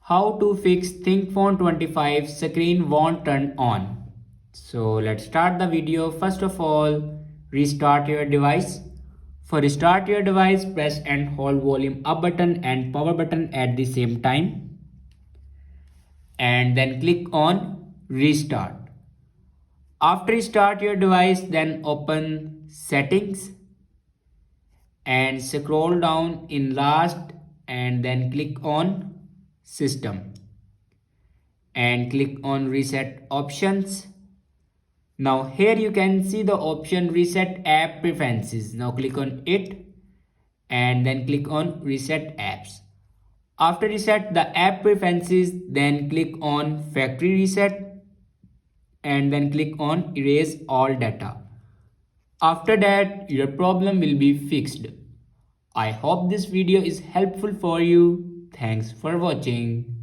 How to fix ThinkPhone 25 screen won't turn on. So let's start the video. First of all, restart your device. For restart your device, press and hold volume up button and power button at the same time. And then click on restart. After restart your device, then open settings and scroll down in last and then click on system and click on reset options. Now here you can see the option reset app preferences. Now click on it and then click on reset apps. After reset the app preferences, then click on factory reset and then click on erase all data. After that your problem will be fixed. I hope this video is helpful for you. Thanks for watching.